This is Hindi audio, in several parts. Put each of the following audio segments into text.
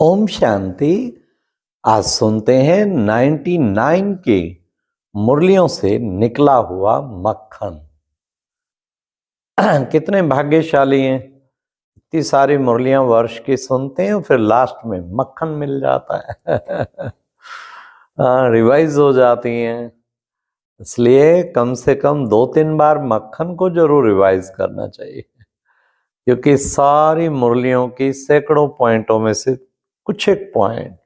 ओम शांति। आज सुनते हैं 99 के मुरलियों से निकला हुआ मक्खन। कितने भाग्यशाली हैं, इतनी सारी मुरलियां वर्ष की सुनते हैं, फिर लास्ट में मक्खन मिल जाता है। रिवाइज हो जाती हैं। इसलिए कम से कम 2-3 बार मक्खन को जरूर रिवाइज करना चाहिए, क्योंकि सारी मुरलियों की सैकड़ों पॉइंटों में से कुछ एक पॉइंट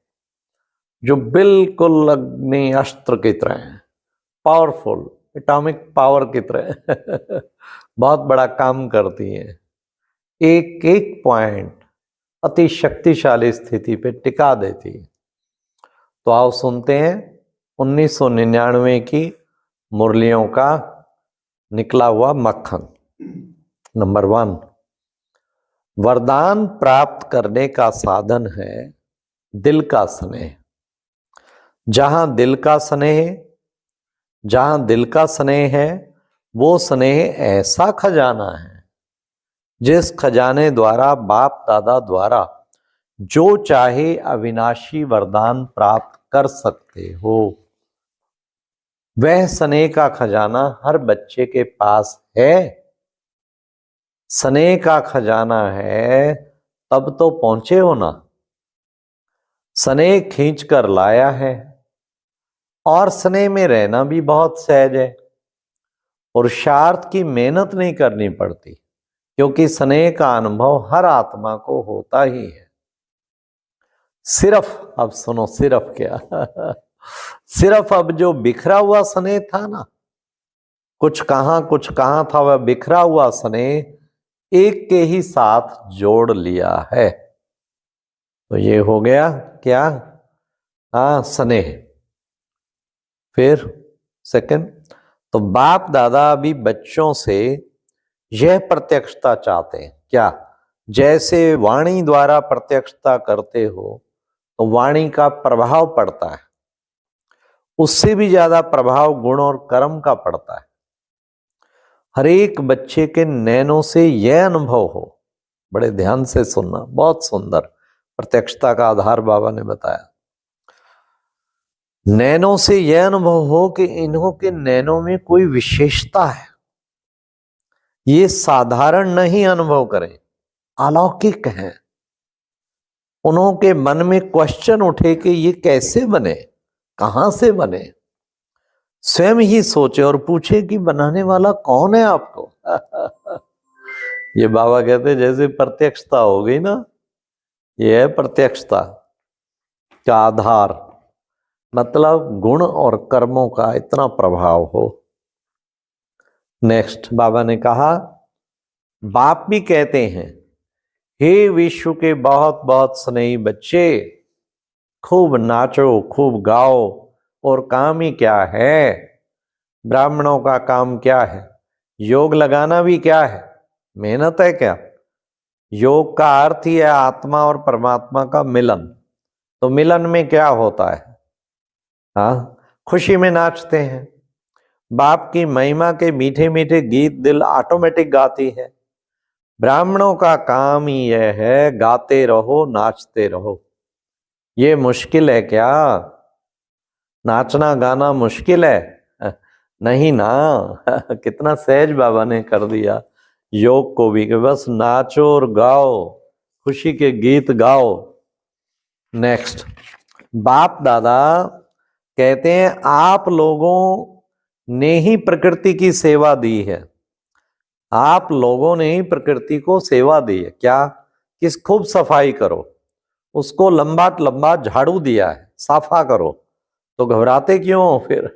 जो बिल्कुल अग्नि अस्त्र की तरह है, पावरफुल एटॉमिक पावर की तरह बहुत बड़ा काम करती है। एक एक पॉइंट अति शक्तिशाली स्थिति पे टिका देती है। तो आओ सुनते हैं 1999 की मुरलियों का निकला हुआ मक्खन। नंबर 1, वरदान प्राप्त करने का साधन है दिल का स्नेह। जहां दिल का स्नेह है वो स्नेह ऐसा खजाना है जिस खजाने द्वारा बाप दादा द्वारा जो चाहे अविनाशी वरदान प्राप्त कर सकते हो। वह स्नेह का खजाना हर बच्चे के पास है। स्नेह का खजाना है तब तो पहुंचे हो ना। स्नेह खींच कर लाया है और स्नेह में रहना भी बहुत सहज है। पुरुषार्थ की मेहनत नहीं करनी पड़ती, क्योंकि स्नेह का अनुभव हर आत्मा को होता ही है। सिर्फ अब सुनो, सिर्फ क्या सिर्फ अब जो बिखरा हुआ स्नेह था ना, कुछ कहां था, वह बिखरा हुआ स्नेह एक के ही साथ जोड़ लिया है। तो ये हो गया क्या? स्नेह। फिर सेकंड, तो बाप दादा अभी बच्चों से यह प्रत्यक्षता चाहते हैं क्या? जैसे वाणी द्वारा प्रत्यक्षता करते हो तो वाणी का प्रभाव पड़ता है, उससे भी ज्यादा प्रभाव गुण और कर्म का पड़ता है। हर एक बच्चे के नैनों से यह अनुभव हो, बड़े ध्यान से सुनना, बहुत सुंदर प्रत्यक्षता का आधार बाबा ने बताया। नैनों से यह अनुभव हो कि इन्हों के नैनों में कोई विशेषता है, ये साधारण नहीं अनुभव करें, अलौकिक हैं। उन्होंने मन में क्वेश्चन उठे कि ये कैसे बने, कहां से बने। स्वयं ही सोचे और पूछे कि बनाने वाला कौन है आपको। ये बाबा कहते जैसे प्रत्यक्षता हो गई ना, ये है प्रत्यक्षता का आधार, मतलब गुण और कर्मों का इतना प्रभाव हो। नेक्स्ट बाबा ने कहा, बाप भी कहते हैं, हे विश्व के बहुत बहुत स्नेही बच्चे, खूब नाचो, खूब गाओ, और काम ही क्या है? ब्राह्मणों का काम क्या है? योग लगाना भी क्या है? मेहनत है क्या? योग का अर्थ ही है आत्मा और परमात्मा का मिलन। तो मिलन में क्या होता है? खुशी में नाचते हैं। बाप की महिमा के मीठे मीठे गीत दिल ऑटोमेटिक गाती है। ब्राह्मणों का काम ही यह है, गाते रहो, नाचते रहो। ये मुश्किल है क्या? नाचना गाना मुश्किल है? नहीं ना। कितना सहज बाबा ने कर दिया योग को भी, कि बस नाचो और गाओ, खुशी के गीत गाओ। नेक्स्ट, बाप दादा कहते हैं, आप लोगों ने ही प्रकृति की सेवा दी है। आप लोगों ने ही प्रकृति को सेवा दी है। क्या? किस खूब सफाई करो, उसको लंबा लंबा झाड़ू दिया है, साफा करो। तो घबराते क्यों हो फिर?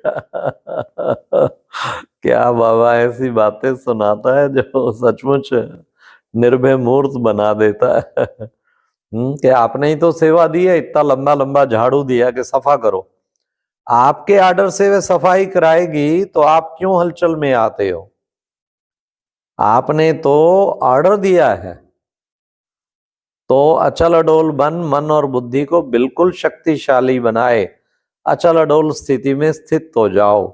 क्या बाबा ऐसी बातें सुनाता है जो सचमुच निर्भय मूर्त बना देता है। कि आपने ही तो सेवा दी है, इतना लंबा लंबा झाड़ू दिया कि सफा करो। आपके आर्डर से वे सफाई कराएगी तो आप क्यों हलचल में आते हो? आपने तो ऑर्डर दिया है। तो अचल अडोल बन, मन और बुद्धि को बिल्कुल शक्तिशाली बनाए, अचल अडोल स्थिति में स्थित हो जाओ।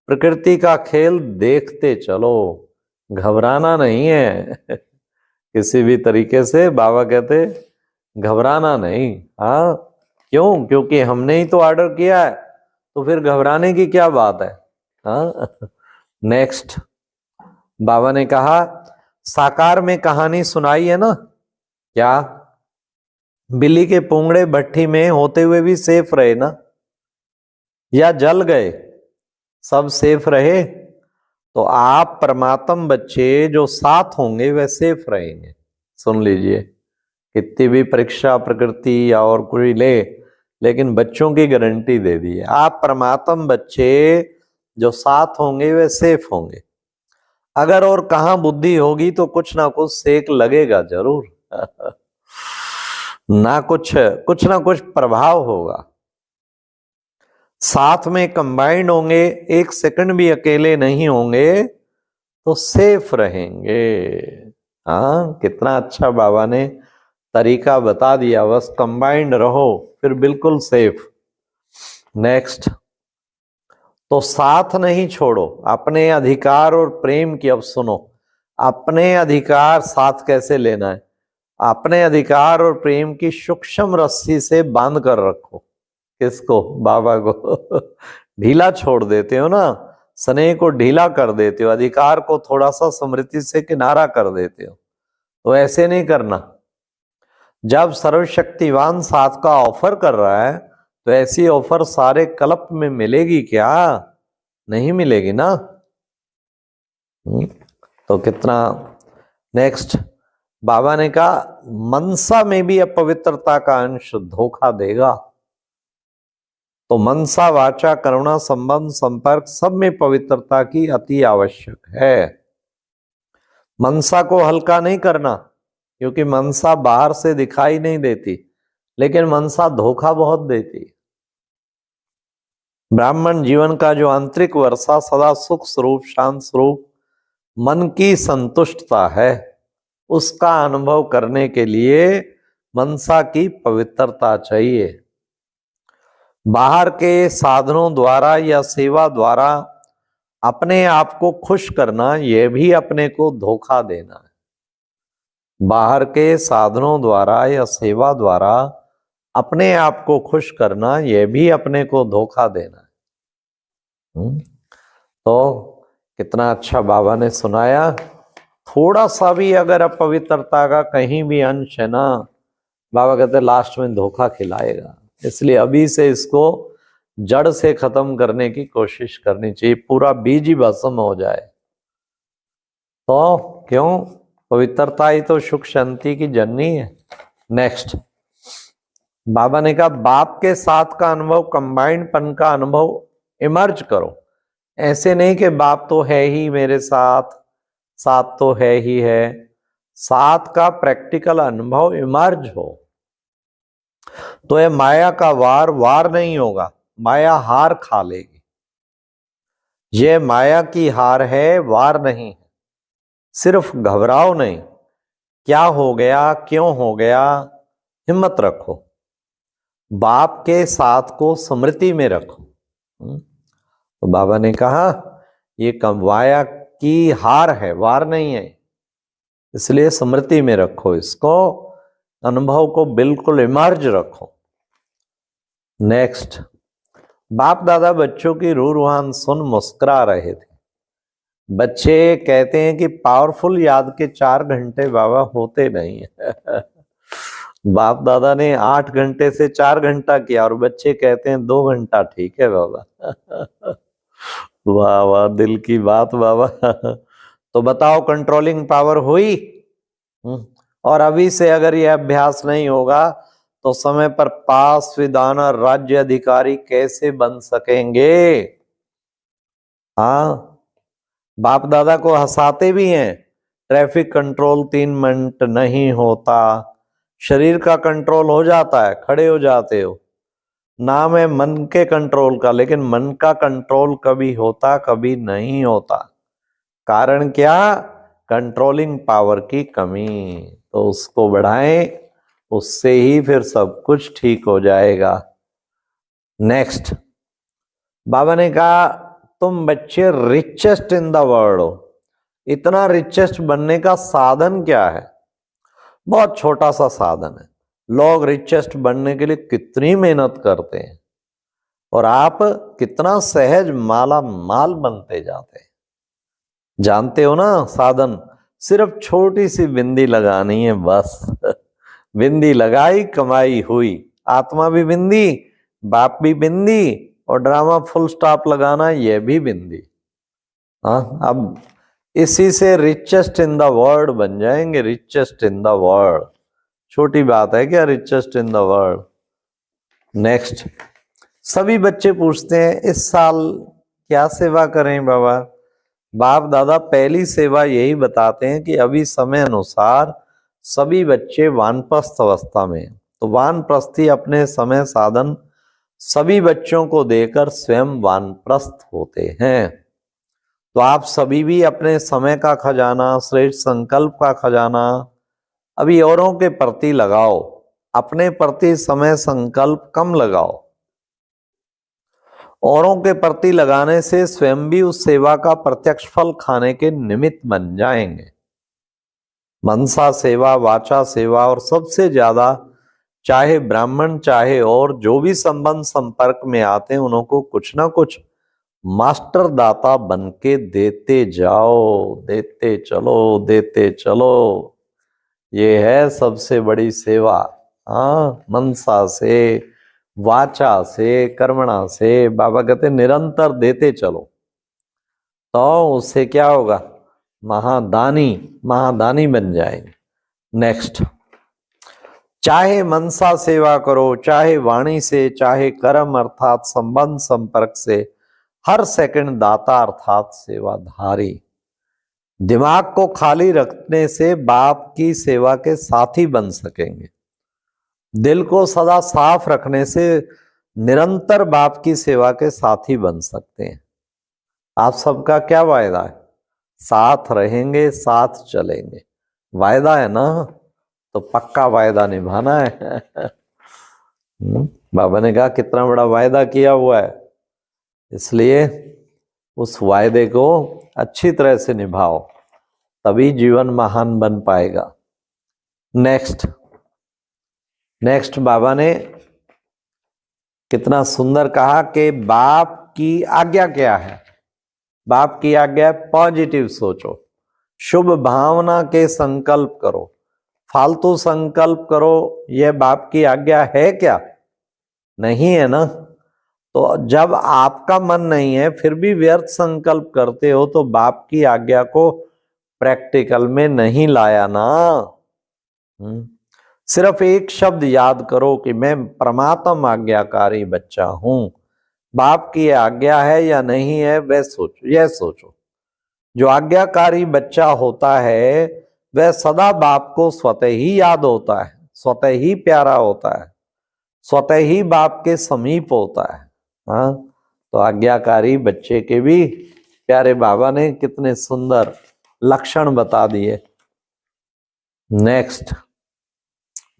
प्रकृति का खेल देखते चलो, घबराना नहीं है। किसी भी तरीके से बाबा कहते घबराना नहीं। हाँ, क्यों? क्योंकि हमने ही तो ऑर्डर किया है, तो फिर घबराने की क्या बात है। हाँ। नेक्स्ट, बाबा ने कहा साकार में कहानी सुनाई है ना, क्या बिल्ली के पुंगड़े भट्टी में होते हुए भी सेफ रहे ना, या जल गए, सब सेफ रहे। तो आप परमात्म बच्चे जो साथ होंगे वे सेफ रहेंगे। सुन लीजिए, कितनी भी परीक्षा प्रकृति या और कोई ले, लेकिन बच्चों की गारंटी दे दी है, आप परमात्म बच्चे जो साथ होंगे वे सेफ होंगे। अगर और कहां बुद्धि होगी तो कुछ ना कुछ सेक लगेगा जरूर। ना कुछ ना कुछ प्रभाव होगा। साथ में कंबाइंड होंगे, एक सेकंड भी अकेले नहीं होंगे तो सेफ रहेंगे। हाँ, कितना अच्छा बाबा ने तरीका बता दिया, बस कंबाइंड रहो फिर बिल्कुल सेफ। नेक्स्ट, तो साथ नहीं छोड़ो, अपने अधिकार और प्रेम की। अब सुनो, अपने अधिकार साथ कैसे लेना है। अपने अधिकार और प्रेम की सूक्ष्म रस्सी से बांध कर रखो। किसको? बाबा को। ढीला छोड़ देते हो ना, स्नेह को ढीला कर देते हो, अधिकार को थोड़ा सा स्मृति से किनारा कर देते हो, तो ऐसे नहीं करना। जब सर्वशक्तिवान साथ का ऑफर कर रहा है तो ऐसी ऑफर सारे कल्प में मिलेगी क्या? नहीं मिलेगी ना। तो कितना। नेक्स्ट, बाबा ने कहा मनसा में भी अपवित्रता का अंश धोखा देगा। तो मनसा, वाचा, करुणा, संबंध, संपर्क सब में पवित्रता की अति आवश्यक है। मनसा को हल्का नहीं करना, क्योंकि मनसा बाहर से दिखाई नहीं देती, लेकिन मनसा धोखा बहुत देती। ब्राह्मण जीवन का जो आंतरिक वर्षा सदा सुख स्वरूप, शांत स्वरूप, मन की संतुष्टता है, उसका अनुभव करने के लिए मनसा की पवित्रता चाहिए। बाहर के साधनों द्वारा या सेवा द्वारा अपने आप को खुश करना, यह भी अपने को धोखा देना है। बाहर के साधनों द्वारा या सेवा द्वारा अपने आप को खुश करना, यह भी अपने को धोखा देना है। तो कितना अच्छा बाबा ने सुनाया। थोड़ा सा भी अगर अपवित्रता का कहीं भी अंश है ना, बाबा कहते लास्ट में धोखा खिलाएगा। इसलिए अभी से इसको जड़ से खत्म करने की कोशिश करनी चाहिए, पूरा बीज ही भस्म हो जाए। तो क्यों? पवित्रता ही तो सुख शांति की जननी है। नेक्स्ट, बाबा ने कहा बाप के साथ का अनुभव, कंबाइंड पन का अनुभव इमर्ज करो। ऐसे नहीं कि बाप तो है ही मेरे साथ, साथ तो है ही है। साथ का प्रैक्टिकल अनुभव इमर्ज हो, तो ये माया का वार नहीं होगा, माया हार खा लेगी। ये माया की हार है, वार नहीं है। सिर्फ घबराओ नहीं, क्या हो गया, क्यों हो गया, हिम्मत रखो, बाप के साथ को स्मृति में रखो। तो बाबा ने कहा ये माया की हार है, वार नहीं है, इसलिए स्मृति में रखो इसको, अनुभव को बिल्कुल इमर्ज रखो। नेक्स्ट, बाप दादा बच्चों की रूहान सुन मुस्कुरा रहे थे। बच्चे कहते हैं कि पावरफुल याद के 4 घंटे बाबा होते नहीं है। बाप दादा ने 8 घंटे से 4 घंटा किया और बच्चे कहते हैं 2 घंटा ठीक है बाबा। वाह वाह, दिल की बात बाबा। तो बताओ कंट्रोलिंग पावर हुई? और अभी से अगर यह अभ्यास नहीं होगा तो समय पर पास विधाना राज्य अधिकारी कैसे बन सकेंगे? हाँ, बाप दादा को हंसाते भी हैं। ट्रैफिक कंट्रोल 3 मिनट नहीं होता, शरीर का कंट्रोल हो जाता है, खड़े हो जाते हो। नाम है मन के कंट्रोल का, लेकिन मन का कंट्रोल कभी होता कभी नहीं होता। कारण क्या? कंट्रोलिंग पावर की कमी। तो उसको बढ़ाएं, उससे ही फिर सब कुछ ठीक हो जाएगा। नेक्स्ट, बाबा ने कहा तुम बच्चे रिचेस्ट इन द वर्ल्ड हो। इतना रिचेस्ट बनने का साधन क्या है? बहुत छोटा सा साधन है, लोग रिचेस्ट बनने के लिए कितनी मेहनत करते हैं और आप कितना सहज माला माल बनते जाते हैं। जानते हो ना साधन, सिर्फ छोटी सी बिंदी लगानी है बस। बिंदी लगाई कमाई हुई। आत्मा भी बिंदी, बाप भी बिंदी, और ड्रामा फुल स्टॉप लगाना ये भी बिंदी। हाँ, अब इसी से रिचेस्ट इन द वर्ल्ड बन जाएंगे, रिचेस्ट इन द वर्ल्ड। छोटी बात है क्या, richest in the world. Next, सभी बच्चे पूछते हैं इस साल क्या सेवा करें बाबा। बाप दादा पहली सेवा यही बताते हैं कि अभी समय अनुसार सभी बच्चे वानप्रस्थ अवस्था में, तो वानप्रस्थी अपने समय साधन सभी बच्चों को देकर स्वयं वानप्रस्थ होते हैं। तो आप सभी भी अपने समय का खजाना, श्रेष्ठ संकल्प का खजाना अभी औरों के प्रति लगाओ, अपने प्रति समय संकल्प कम लगाओ। औरों के प्रति लगाने से स्वयं भी उस सेवा का प्रत्यक्ष फल खाने के निमित्त बन जाएंगे। मनसा सेवा, वाचा सेवा, और सबसे ज्यादा चाहे ब्राह्मण चाहे और जो भी संबंध संपर्क में आते हैं उनको कुछ ना कुछ मास्टर दाता बन के देते जाओ, देते चलो, देते चलो। ये है सबसे बड़ी सेवा। हाँ, मनसा से, वाचा से, कर्मणा से, बाबा कहते निरंतर देते चलो, तो उससे क्या होगा, महादानी, महादानी बन जाएंगे। नेक्स्ट, चाहे मनसा सेवा करो, चाहे वाणी से, चाहे कर्म अर्थात संबंध संपर्क से, हर सेकंड दाता अर्थात सेवाधारी। दिमाग को खाली रखने से बाप की सेवा के साथी बन सकेंगे। दिल को सदा साफ रखने से निरंतर बाप की सेवा के साथी बन सकते हैं। आप सबका क्या वायदा है, साथ रहेंगे, साथ चलेंगे। वायदा है ना, तो पक्का वायदा निभाना है। बाबा ने कहा कितना बड़ा वायदा किया हुआ है, इसलिए उस वायदे को अच्छी तरह से निभाओ, तभी जीवन महान बन पाएगा। नेक्स्ट बाबा ने कितना सुंदर कहा कि बाप की आज्ञा क्या है। बाप की आज्ञा पॉजिटिव सोचो, शुभ भावना के संकल्प करो, फालतू संकल्प करो। यह बाप की आज्ञा है क्या, नहीं है ना। तो जब आपका मन नहीं है फिर भी व्यर्थ संकल्प करते हो तो बाप की आज्ञा को प्रैक्टिकल में नहीं लाया ना। सिर्फ एक शब्द याद करो कि मैं परमात्मा आज्ञाकारी बच्चा हूं। बाप की आज्ञा है या नहीं है वह सोचो, यह सोचो। जो आज्ञाकारी बच्चा होता है वह सदा बाप को स्वतः ही याद होता है, स्वतः ही प्यारा होता है, स्वतः ही बाप के समीप होता है। हाँ, तो आज्ञाकारी बच्चे के भी प्यारे बाबा ने कितने सुंदर लक्षण बता दिए। नेक्स्ट,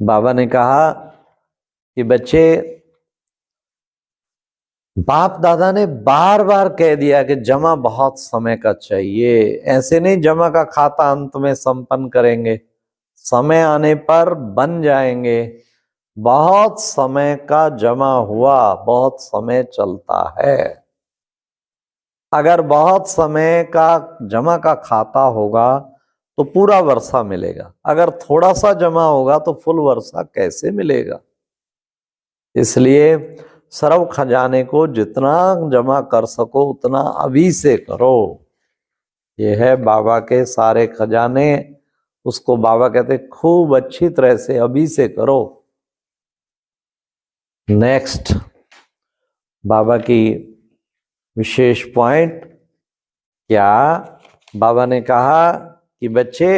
बाबा ने कहा कि बच्चे, बाप दादा ने बार बार कह दिया कि जमा बहुत समय का चाहिए। ऐसे नहीं जमा का खाता अंत में संपन्न करेंगे, समय आने पर बन जाएंगे। बहुत समय का जमा हुआ, बहुत समय चलता है। अगर बहुत समय का जमा का खाता होगा तो पूरा वर्षा मिलेगा, अगर थोड़ा सा जमा होगा तो फुल वर्षा कैसे मिलेगा। इसलिए सर्व खजाने को जितना जमा कर सको उतना अभी से करो। ये है बाबा के सारे खजाने, उसको बाबा कहते खूब अच्छी तरह से अभी से करो। नेक्स्ट, बाबा की विशेष पॉइंट क्या, बाबा ने कहा कि बच्चे,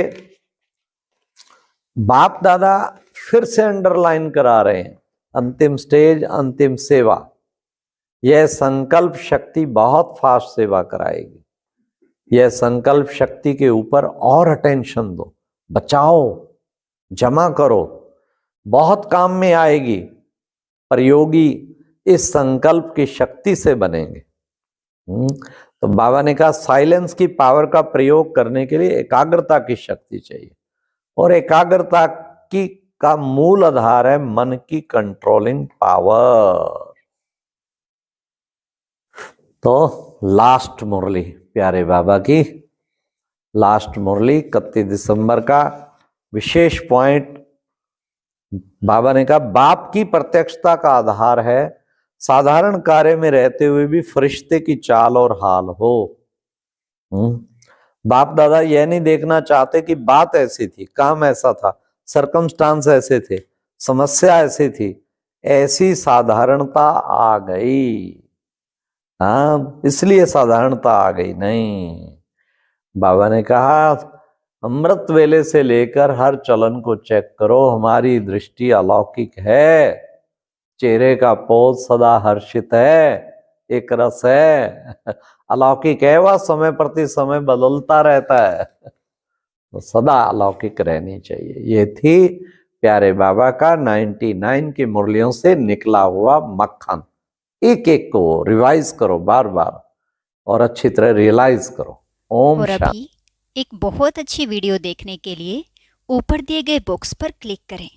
बाप दादा फिर से अंडरलाइन करा रहे हैं, अंतिम स्टेज, अंतिम सेवा। यह संकल्प शक्ति बहुत फास्ट सेवा कराएगी। यह संकल्प शक्ति के ऊपर और अटेंशन दो, बचाओ, जमा करो, बहुत काम में आएगी। पर योगी इस संकल्प की शक्ति से बनेंगे। तो बाबा ने कहा साइलेंस की पावर का प्रयोग करने के लिए एकाग्रता की शक्ति चाहिए, और एकाग्रता की का मूल आधार है मन की कंट्रोलिंग पावर। तो लास्ट मुरली प्यारे बाबा की, लास्ट मुरली 31 दिसंबर का विशेष पॉइंट बाबा ने कहा, बाप की प्रत्यक्षता का आधार है साधारण कार्य में रहते हुए भी फरिश्ते की चाल और हाल हो। बाप दादा यह नहीं देखना चाहते कि बात ऐसी थी, काम ऐसा था, सरकमस्टांस ऐसे थे, समस्या ऐसी थी, ऐसी साधारणता आ गई। हाँ, इसलिए साधारणता आ गई नहीं। बाबा ने कहा, अमृत वेले से लेकर हर चलन को चेक करो, हमारी दृष्टि अलौकिक है, चेहरे का पोज सदा हर्षित है, एक रस है, अलौकिक है, वह समय प्रति समय बदलता रहता है, तो सदा अलौकिक रहनी चाहिए। ये थी प्यारे बाबा का 99 की मुरलियों से निकला हुआ मक्खन। एक एक को रिवाइज करो बार बार और अच्छी तरह रियलाइज करो। ओम और शांति। अभी एक बहुत अच्छी वीडियो देखने के लिए ऊपर दिए गए बॉक्स पर क्लिक करें।